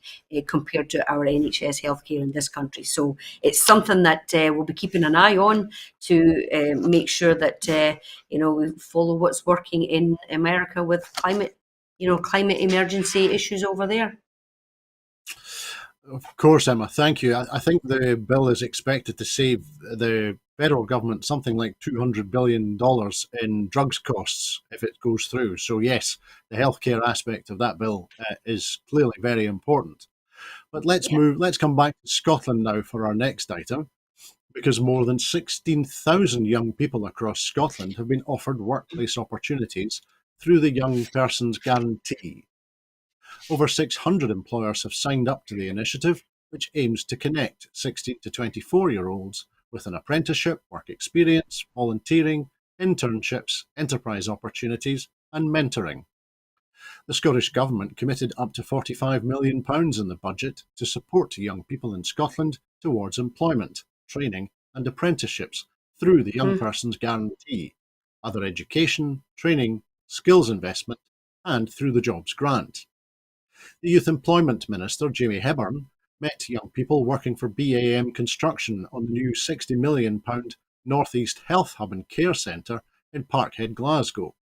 compared to our NHS healthcare in this country. So it's something that we'll be keeping an eye on to make sure that we follow what's working in America with climate emergency issues over there. Of course, Emma, thank you. I think the bill is expected to save the federal government something like $200 billion in drugs costs if it goes through. So, yes, the healthcare aspect of that bill is clearly very important. But Yeah. let's come back to Scotland now for our next item, because more than 16,000 young people across Scotland have been offered workplace opportunities through the Young Persons Guarantee. Over 600 employers have signed up to the initiative, which aims to connect 16 to 24-year-olds with an apprenticeship, work experience, volunteering, internships, enterprise opportunities, and mentoring. The Scottish Government committed up to £45 million in the budget to support young people in Scotland towards employment, training, and apprenticeships through the Young Mm. Persons Guarantee, other education, training, skills investment, and through the Jobs Grant. The Youth Employment Minister, Jamie Hepburn, met young people working for BAM Construction on the new £60 million North East Health Hub and Care Centre in Parkhead, Glasgow.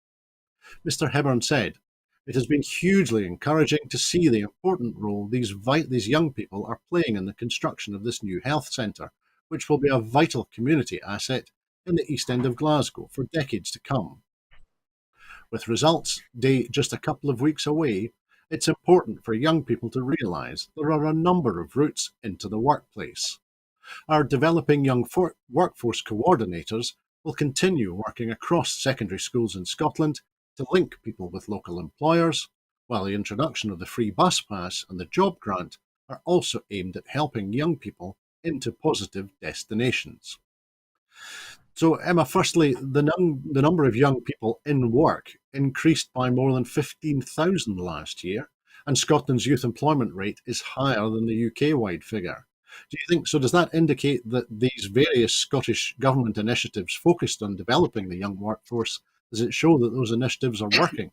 Mr Hepburn said, "It has been hugely encouraging to see the important role these young people are playing in the construction of this new health centre, which will be a vital community asset in the East End of Glasgow for decades to come. With results day just a couple of weeks away, it's important for young people to realise there are a number of routes into the workplace. Our developing young workforce coordinators will continue working across secondary schools in Scotland to link people with local employers, while the introduction of the free bus pass and the job grant are also aimed at helping young people into positive destinations." So, Emma, firstly, the number of young people in work increased by more than 15,000 last year, and Scotland's youth employment rate is higher than the UK-wide figure. Do you think so? Does that indicate that these various Scottish Government initiatives focused on developing the young workforce, does it show that those initiatives are working?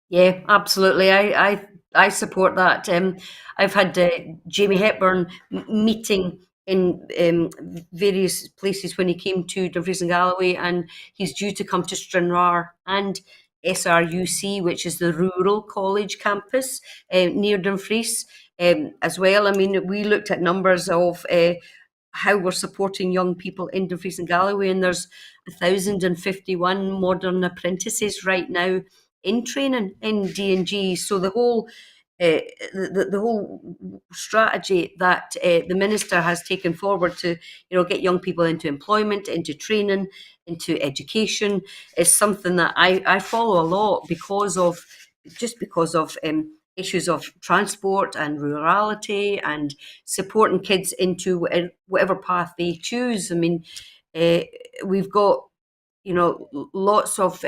Yeah, absolutely. I support that. I've had Jamie Hepburn meeting in various places when he came to Dumfries and Galloway, and he's due to come to Stranraer and SRUC, which is the rural college campus near Dumfries, as well. I mean, we looked at numbers of how we're supporting young people in Dumfries and Galloway, and there's 1,051 modern apprentices right now in training in D&G. So the whole strategy that the minister has taken forward to get young people into employment, into training, into education is something that I follow a lot because of issues of transport and rurality and supporting kids into whatever path they choose. I mean, uh, we've got lots of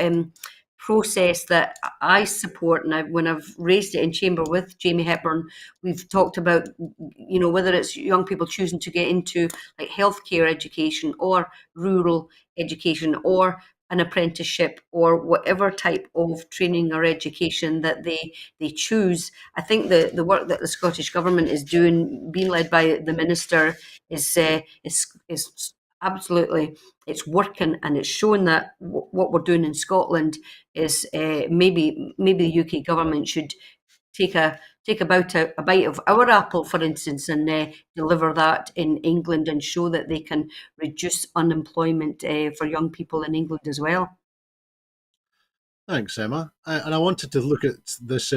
process that I support, and when I've raised it in chamber with Jamie Hepburn, we've talked about whether it's young people choosing to get into like healthcare education or rural education or an apprenticeship or whatever type of training or education that they choose. I think the work that the Scottish Government is doing, being led by the minister, is absolutely, it's working, and it's showing that what we're doing in Scotland is maybe the UK government should take a bite of our apple, for instance, and deliver that in England and show that they can reduce unemployment for young people in England as well. Thanks, Emma. And I wanted to look at this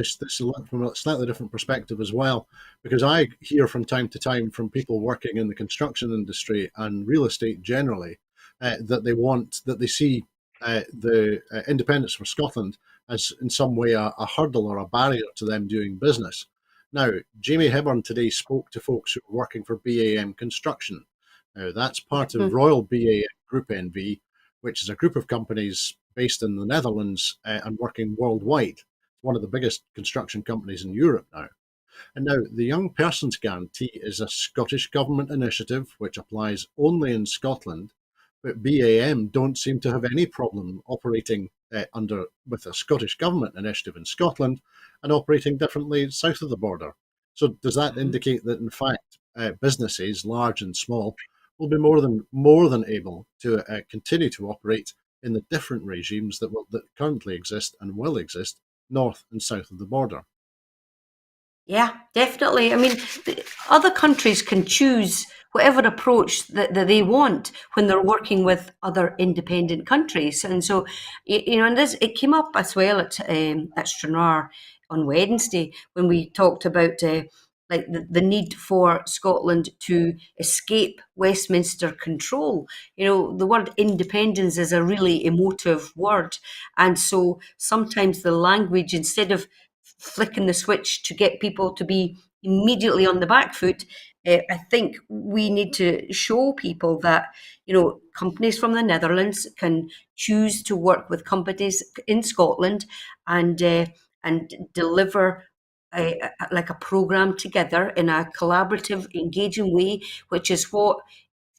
from a slightly different perspective as well, because I hear from time to time from people working in the construction industry and real estate generally that they see the independence for Scotland as in some way a hurdle or a barrier to them doing business. Now, Jamie Hibburn today spoke to folks who are working for BAM Construction. Now, that's part of Mm. Royal BAM Group NV, which is a group of companies based in the Netherlands and working worldwide. It's one of the biggest construction companies in Europe now. And now, the Young Persons Guarantee is a Scottish Government initiative which applies only in Scotland, but BAM don't seem to have any problem operating under with a Scottish government initiative in Scotland and operating differently south of the border. So does that Mhm. indicate that in fact businesses, large and small, will be more than able to continue to operate in the different regimes that currently exist and will exist north and south of the border? Yeah, definitely. I mean, other countries can choose whatever approach that they want when they're working with other independent countries. And so, and this it came up as well at Stranraer on Wednesday when we talked about like the need for Scotland to escape Westminster control. The word independence is a really emotive word, and so sometimes the language, instead of flicking the switch to get people to be immediately on the back foot, I think we need to show people that companies from the Netherlands can choose to work with companies in Scotland and and deliver like a program together in a collaborative, engaging way, which is what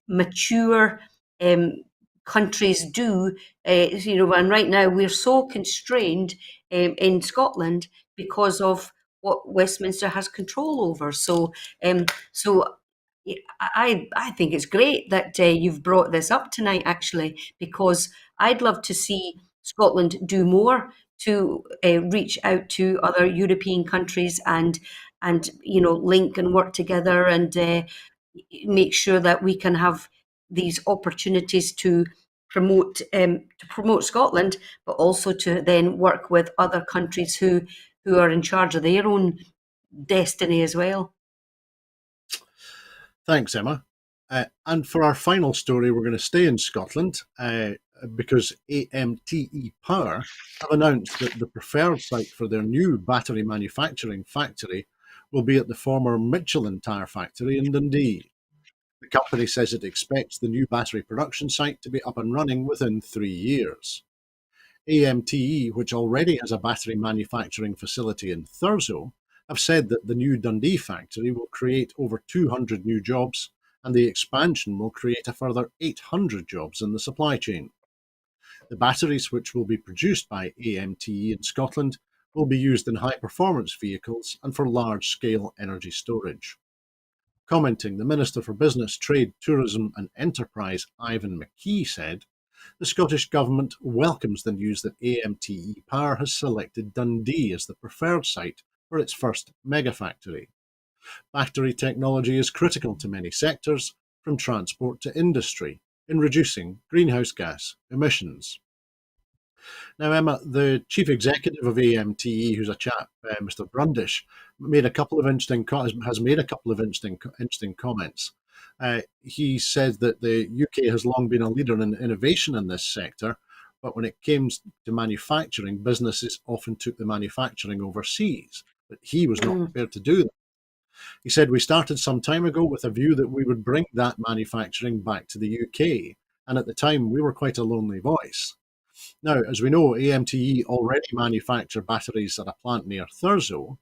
mature um, countries do. And right now we're so constrained in Scotland because of what Westminster has control over. So yeah, I think it's great that you've brought this up tonight, actually, because I'd love to see Scotland do more to reach out to other European countries and link and work together and make sure that we can have these opportunities to promote Scotland, but also to then work with other countries who are in charge of their own destiny as well. Thanks, Emma. And for our final story, we're going to stay in Scotland because AMTE Power have announced that the preferred site for their new battery manufacturing factory will be at the former Michelin tyre factory in Dundee. The company says it expects the new battery production site to be up and running within 3 years. AMTE, which already has a battery manufacturing facility in Thurso, have said that the new Dundee factory will create over 200 new jobs and the expansion will create a further 800 jobs in the supply chain. The batteries, which will be produced by AMTE in Scotland, will be used in high performance vehicles and for large scale energy storage. Commenting, the Minister for Business, Trade, Tourism and Enterprise, Ivan McKee, said, the Scottish Government welcomes the news that AMTE Power has selected Dundee as the preferred site for its first megafactory. Battery technology is critical to many sectors, from transport to industry, in reducing greenhouse gas emissions. Now, Emma, the chief executive of AMTE, who's a chap, Mr. Brundish, made a couple of has made a couple of interesting comments. He said that the UK has long been a leader in innovation in this sector, but when it came to manufacturing, businesses often took the manufacturing overseas. But he was not Mm. prepared to do that. He said, we started some time ago with a view that we would bring that manufacturing back to the UK. And at the time, we were quite a lonely voice. Now, as we know, AMTE already manufacture batteries at a plant near Thurso.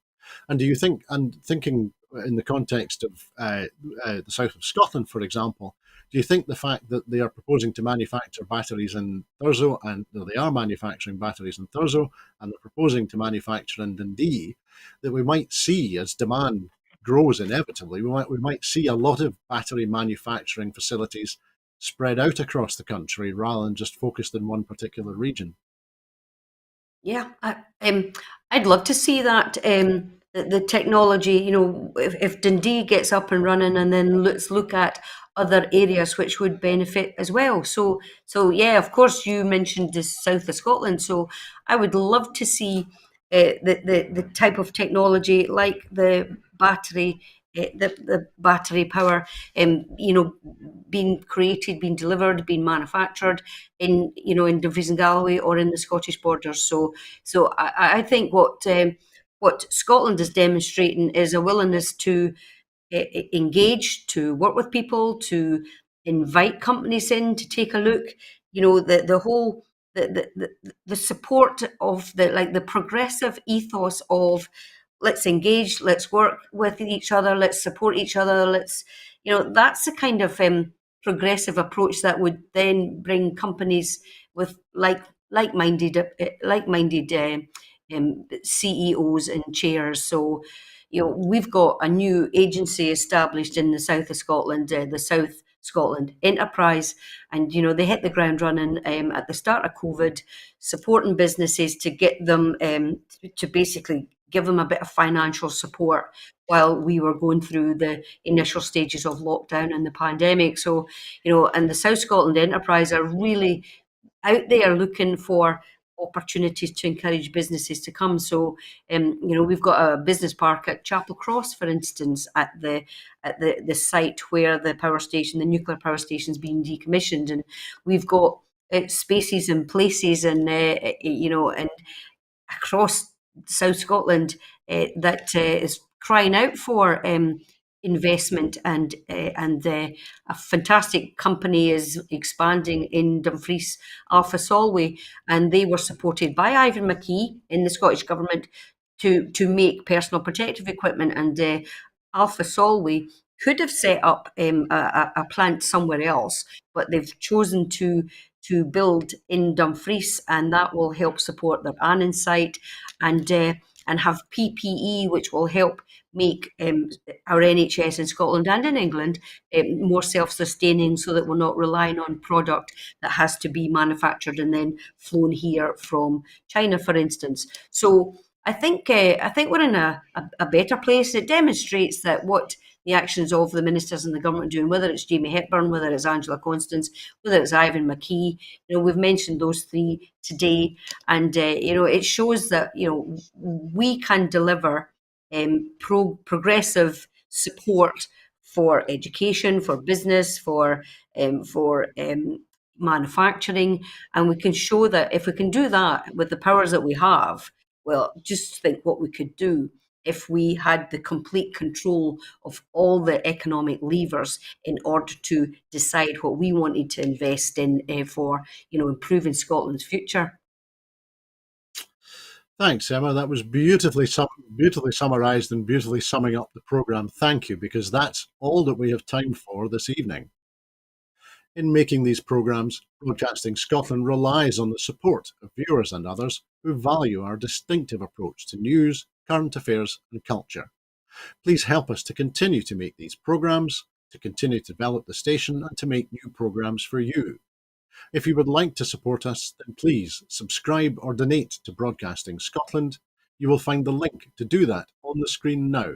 And do you think, and thinking in the context of the south of Scotland, for example, do you think the fact that they are proposing to manufacture batteries in Thurso, and they are manufacturing batteries in Thurso, and they're proposing to manufacture in Dundee, that we might see as demand grows inevitably, we might see a lot of battery manufacturing facilities spread out across the country rather than just focused in one particular region? Yeah, I'd love to see that. The technology, if Dundee gets up and running, and then let's look at other areas which would benefit as well. So yeah, of course, you mentioned the south of Scotland. So I would love to see the type of technology like the battery. The battery power, being created, being delivered, being manufactured in Dumfries and Galloway or in the Scottish borders. So I think what Scotland is demonstrating is a willingness to engage, to work with people, to invite companies in to take a look. The whole the support of the progressive ethos of let's engage, let's work with each other, let's support each other, that's the kind of progressive approach that would then bring companies with CEOs and chairs. So, we've got a new agency established in the south of Scotland, the South Scotland Enterprise, and they hit the ground running at the start of COVID, supporting businesses to get them to basically give them a bit of financial support while we were going through the initial stages of lockdown and the pandemic. So, and the South Scotland Enterprise are really out there looking for opportunities to encourage businesses to come. So, we've got a business park at Chapel Cross, for instance, at the site where the nuclear power station, is being decommissioned, and we've got spaces and places, and and across South Scotland that is crying out for investment, and a fantastic company is expanding in Dumfries, Alpha Solway, and they were supported by Ivan McKee in the Scottish Government to make personal protective equipment, and Alpha Solway could have set up a plant somewhere else, but they've chosen to build in Dumfries, and that will help support their Annan site, and have PPE, which will help make our NHS in Scotland and in England more self-sustaining, so that we're not relying on product that has to be manufactured and then flown here from China, for instance. So I think we're in a better place. It demonstrates that what the actions of the ministers and the government doing, whether it's Jamie Hepburn, whether it's Angela Constance, whether it's Ivan McKee, we've mentioned those three today, and it shows that we can deliver progressive support for education, for business, for manufacturing, and we can show that if we can do that with the powers that we have, well, just think what we could do if we had the complete control of all the economic levers in order to decide what we wanted to invest in for improving Scotland's future. Thanks, Emma. That was beautifully summarised and beautifully summing up the programme. Thank you, because that's all that we have time for this evening. In making these programmes, Broadcasting Scotland relies on the support of viewers and others who value our distinctive approach to news, current affairs and culture. Please help us to continue to make these programmes, to continue to develop the station and to make new programmes for you. If you would like to support us, then please subscribe or donate to Broadcasting Scotland. You will find the link to do that on the screen now.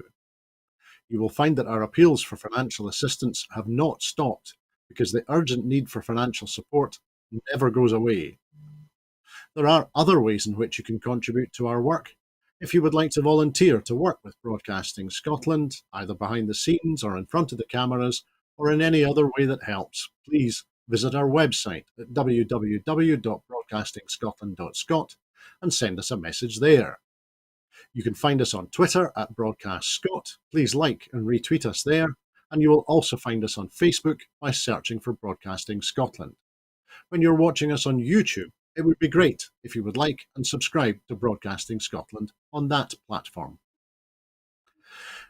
You will find that our appeals for financial assistance have not stopped, because the urgent need for financial support never goes away. There are other ways in which you can contribute to our work. If you would like to volunteer to work with Broadcasting Scotland, either behind the scenes or in front of the cameras, or in any other way that helps, please visit our website at www.broadcastingscotland.scot and send us a message there. You can find us on Twitter at BroadcastScot. Please like and retweet us there, and you will also find us on Facebook by searching for Broadcasting Scotland. When you're watching us on YouTube, it would be great if you would like and subscribe to Broadcasting Scotland on that platform.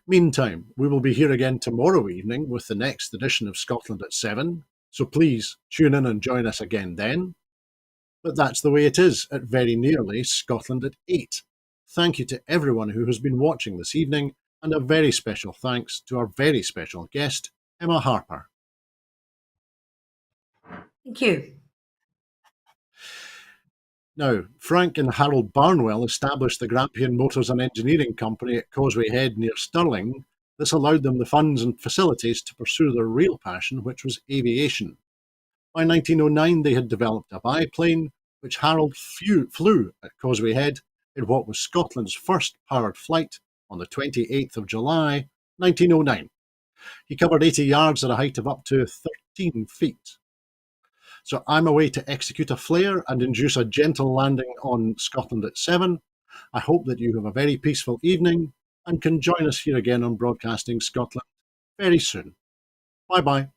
Meantime, we will be here again tomorrow evening with the next edition of Scotland at 7, so please tune in and join us again then. But that's the way it is at very nearly Scotland at 8. Thank you to everyone who has been watching this evening, and a very special thanks to our very special guest, Emma Harper. Thank you. Now, Frank and Harold Barnwell established the Grampian Motors and Engineering Company at Causeway Head near Stirling. This allowed them the funds and facilities to pursue their real passion, which was aviation. By 1909, they had developed a biplane, which Harold flew at Causeway Head in what was Scotland's first powered flight on the 28th of July, 1909. He covered 80 yards at a height of up to 13 feet. So I'm away to execute a flare and induce a gentle landing on Scotland at 7. I hope that you have a very peaceful evening and can join us here again on Broadcasting Scotland very soon. Bye-bye.